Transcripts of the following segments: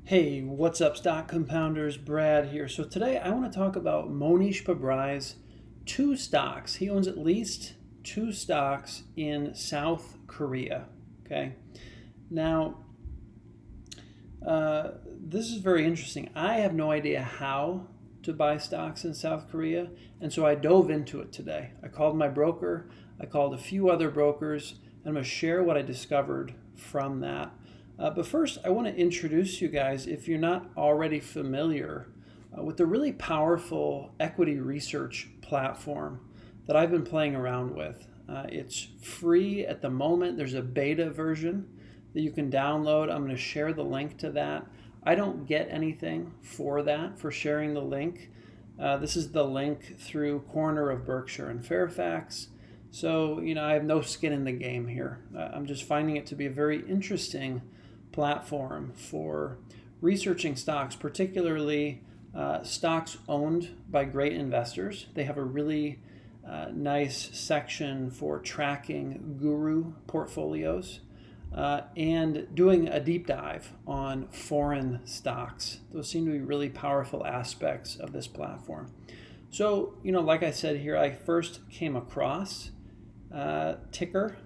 Hey, what's up, stock compounders? Brad here. So today I want to talk about Mohnish Pabrai's two stocks. He owns at least two stocks in South Korea. Okay. Now, this is very interesting. I have no idea how to buy stocks in South Korea, and so I dove into it today. I called my broker, I called a few other brokers, and I'm going to share what I discovered from that. But first, I want to introduce you guys, if you're not already familiar, with the really powerful equity research platform that I've been playing around with. It's free at the moment. There's a beta version that you can download. I'm going to share the link to that. I don't get anything for that, for sharing the link. This is the link through Corner of Berkshire and Fairfax. So, I have no skin in the game here. I'm just finding it to be a very interesting platform for researching stocks, particularly stocks owned by great investors. They have a really nice section for tracking guru portfolios and doing a deep dive on foreign stocks. Those seem to be really powerful aspects of this platform. So, like I said here, I first came across ticker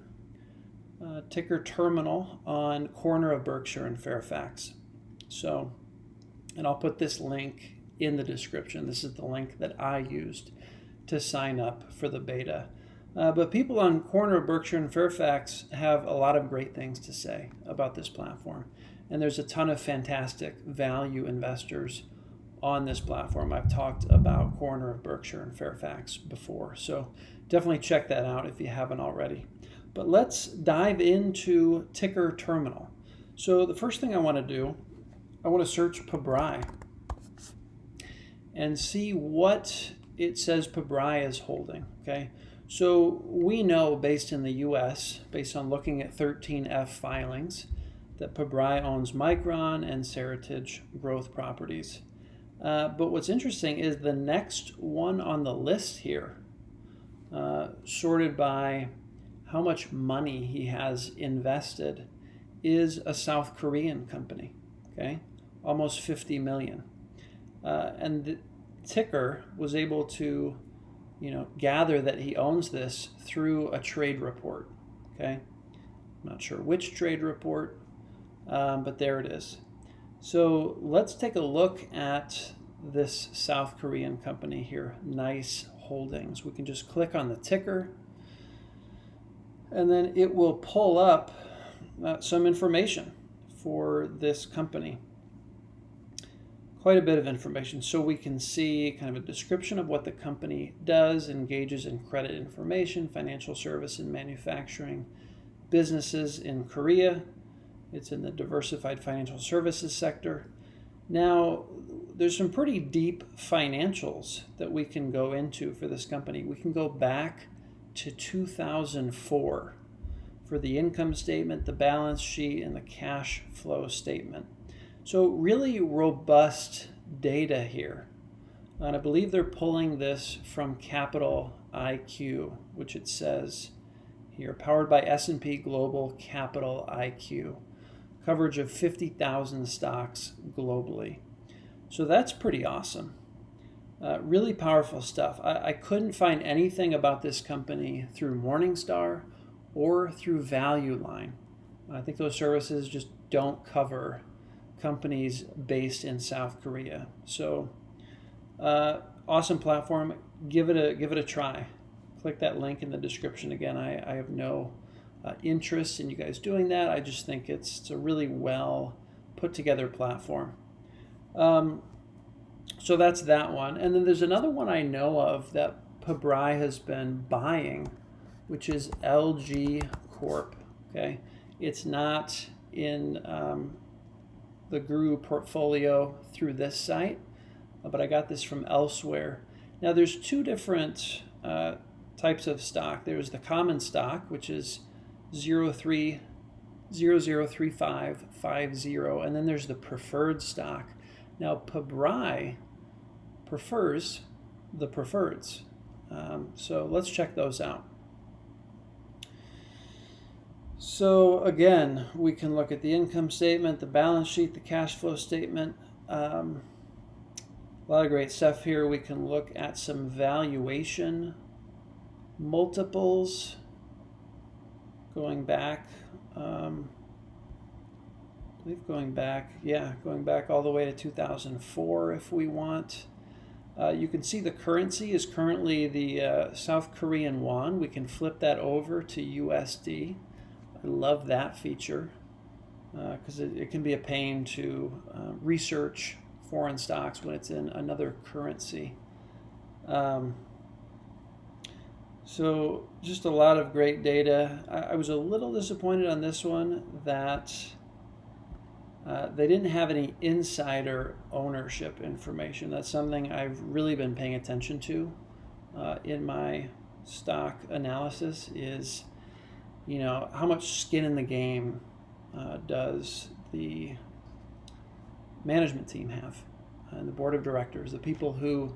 terminal on Corner of Berkshire and Fairfax. So, and I'll put this link in the description. This is the link that I used to sign up for the beta. But people on Corner of Berkshire and Fairfax have a lot of great things to say about this platform. And there's a ton of fantastic value investors on this platform. I've talked about Corner of Berkshire and Fairfax before. So definitely check that out if you haven't already. But let's dive into ticker terminal. So the first thing I want to do, I want to search Pabrai and see what it says Pabrai is holding. Okay, so we know based in the US, based on looking at 13F filings, that Pabrai owns Micron and Seritage Growth Properties. But what's interesting is the next one on the list here, sorted by how much money he has invested, is a South Korean company, okay? Almost 50 million. And the ticker was able to, gather that he owns this through a trade report, okay? I'm not sure which trade report, but there it is. So let's take a look at this South Korean company here, Nice Holdings. We can just click on the ticker, and then it will pull up some information for this company. Quite a bit of information. So we can see kind of a description of what the company does, engages in credit information, financial service and manufacturing businesses in Korea. It's in the diversified financial services sector. Now, there's some pretty deep financials that we can go into for this company. We can go back to 2004 for the income statement, the balance sheet, and the cash flow statement. So really robust data here. And I believe they're pulling this from Capital IQ, which it says here, powered by S&P Global Capital IQ. Coverage of 50,000 stocks globally. So that's pretty awesome. Really powerful stuff. I couldn't find anything about this company through Morningstar or through Value Line. I think those services just don't cover companies based in South Korea. So awesome platform. Give it a try. Click that link in the description again. I have no interest in you guys doing that. I just think it's a really well put together platform. So that's that one. And then there's another one I know of that Pabrai has been buying, which is LG Corp. Okay, it's not in the Guru portfolio through this site, but I got this from elsewhere. Now there's two different types of stock. There's the common stock, which is 003550, and then there's the preferred stock. Now Pabrai prefers the preferreds. So let's check those out. So again, we can look at the income statement, the balance sheet, the cash flow statement. A lot of great stuff here. We can look at some valuation multiples going back. I believe going back all the way to 2004 if we want. You can see the currency is currently the South Korean won. We can flip that over to USD. I love that feature because it can be a pain to research foreign stocks when it's in another currency. So just a lot of great data. I was a little disappointed on this one that they didn't have any insider ownership information. That's something I've really been paying attention to in my stock analysis is, how much skin in the game does the management team have and the board of directors, the people who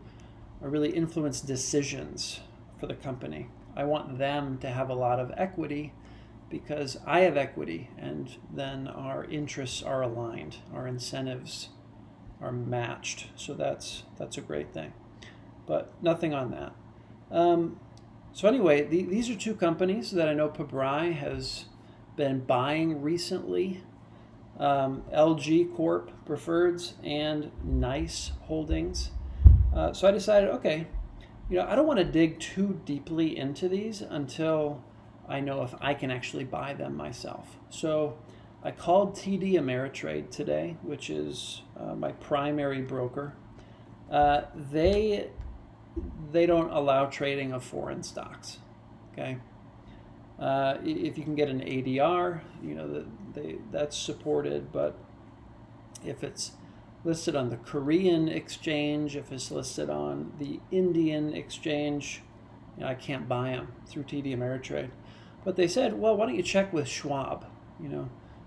really influence decisions for the company. I want them to have a lot of equity because I have equity, and then our interests are aligned, our incentives are matched. So that's a great thing. But nothing on that. So anyway, these are two companies that I know Pabrai has been buying recently. LG Corp Preferreds and Nice Holdings. So I decided, okay, I don't want to dig too deeply into these until I know if I can actually buy them myself. So I called TD Ameritrade today, which is my primary broker. They don't allow trading of foreign stocks. Okay. If you can get an ADR, that's supported, but if it's listed on the Korean exchange, if it's listed on the Indian exchange, I can't buy them through TD Ameritrade. But they said, well, why don't you check with Schwab?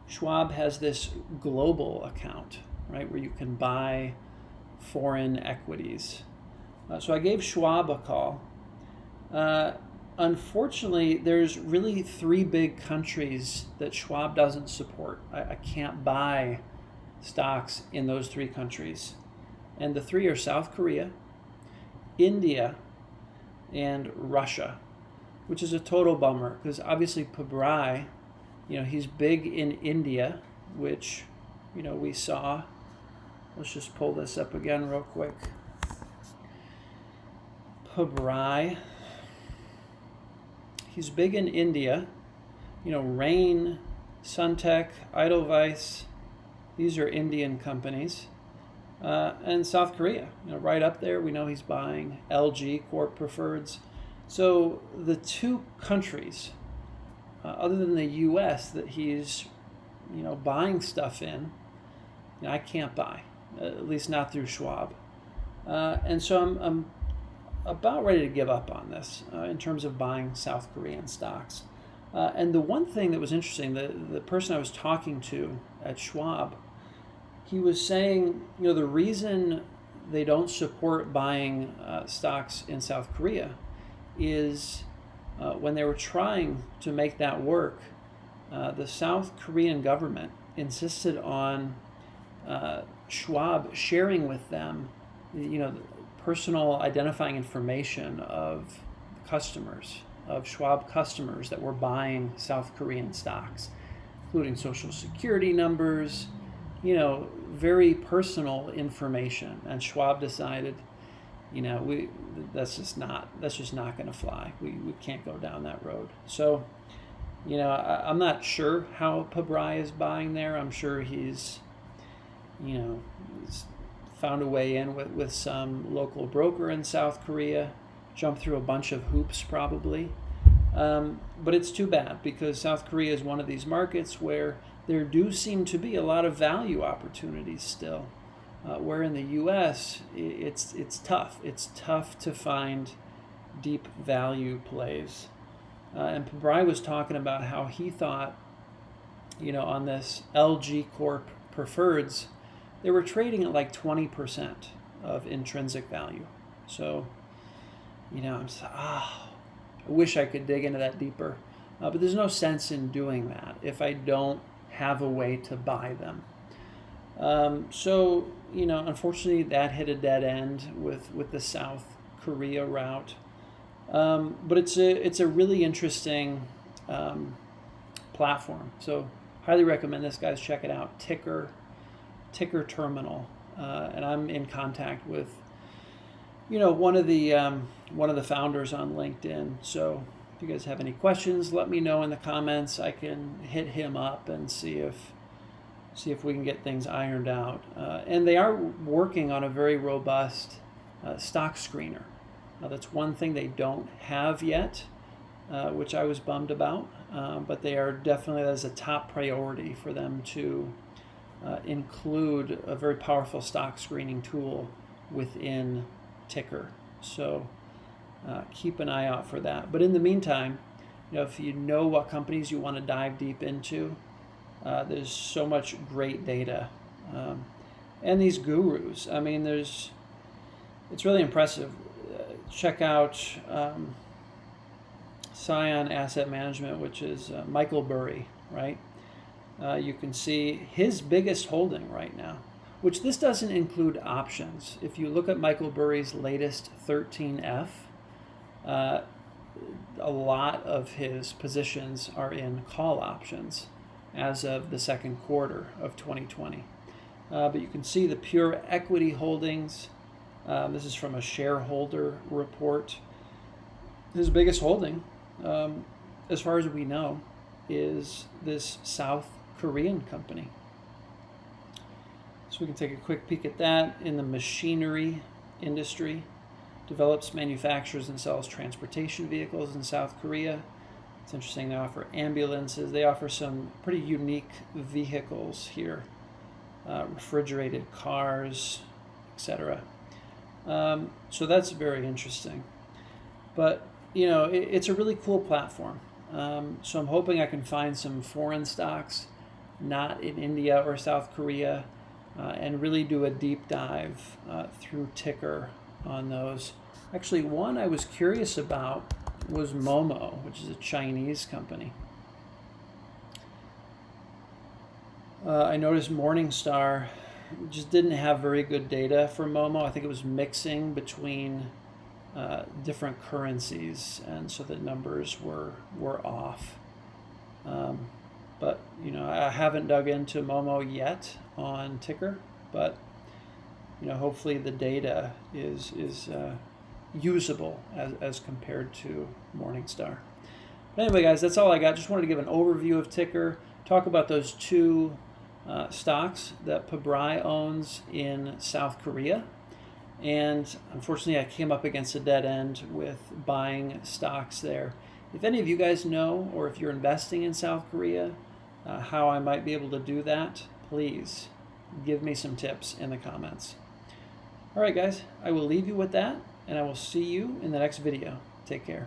Schwab has this global account, right, where you can buy foreign equities. So I gave Schwab a call. Unfortunately, there's really 3 big countries that Schwab doesn't support. I can't buy stocks in those 3 countries. And the 3 are South Korea, India, and Russia, which is a total bummer because obviously Pabrai, he's big in India, which, we saw. Let's just pull this up again real quick. Pabrai, he's big in India. Rain, Suntech, Edelweiss, these are Indian companies. And South Korea, right up there, we know he's buying LG Corp Preferreds. So the 2 countries, other than the U.S. that he's, buying stuff in, I can't buy, at least not through Schwab. And so I'm about ready to give up on this in terms of buying South Korean stocks. And the one thing that was interesting, the person I was talking to at Schwab, he was saying, the reason they don't support buying stocks in South Korea is when they were trying to make that work, the South Korean government insisted on Schwab sharing with them, personal identifying information of customers, of Schwab customers that were buying South Korean stocks, including social security numbers, very personal information. And Schwab decided, that's just not going to fly. We can't go down that road. So, I'm not sure how Pabrai is buying there. I'm sure he's found a way in with some local broker in South Korea, jumped through a bunch of hoops probably. But it's too bad because South Korea is one of these markets where there do seem to be a lot of value opportunities still. Where in the U.S. it's tough. It's tough to find deep value plays. And Pabrai was talking about how he thought, on this LG Corp Preferreds, they were trading at like 20% of intrinsic value. So, I'm just, I wish I could dig into that deeper. But there's no sense in doing that if I don't have a way to buy them. So, unfortunately, that hit a dead end with the South Korea route. But it's a really interesting platform. So, highly recommend this, guys. Check it out. Ticker Terminal, and I'm in contact with one of the founders on LinkedIn. So, if you guys have any questions, let me know in the comments. I can hit him up and see if we can get things ironed out. And they are working on a very robust stock screener. That's one thing they don't have yet, which I was bummed about. But they are definitely, that is a top priority for them to include a very powerful stock screening tool within Ticker. So keep an eye out for that. But in the meantime, if you know what companies you want to dive deep into, there's so much great data. And these gurus, I mean, it's really impressive. Check out Scion Asset Management, which is Michael Burry, right? You can see his biggest holding right now, which this doesn't include options. If you look at Michael Burry's latest 13F, a lot of his positions are in call options as of the second quarter of 2020. But you can see the pure equity holdings. This is from a shareholder report. His biggest holding, as far as we know, is this South Korean company. So we can take a quick peek at that. In the machinery industry, develops, manufactures, and sells transportation vehicles in South Korea. It's interesting, they offer ambulances. They offer some pretty unique vehicles here, refrigerated cars, etc. So that's very interesting. But, it's a really cool platform. So I'm hoping I can find some foreign stocks, not in India or South Korea, and really do a deep dive through Ticker on those. Actually, one I was curious about was Momo, which is a Chinese company. I noticed Morningstar just didn't have very good data for Momo. I think it was mixing between different currencies, and so the numbers were off. But I haven't dug into Momo yet on Ticker, but hopefully the data is usable as compared to Morningstar. But anyway, guys, that's all I got. Just wanted to give an overview of Ticker, talk about those two stocks that Pabrai owns in South Korea. And unfortunately, I came up against a dead end with buying stocks there. If any of you guys know, or if you're investing in South Korea, how I might be able to do that, please give me some tips in the comments. All right, guys, I will leave you with that, and I will see you in the next video. Take care.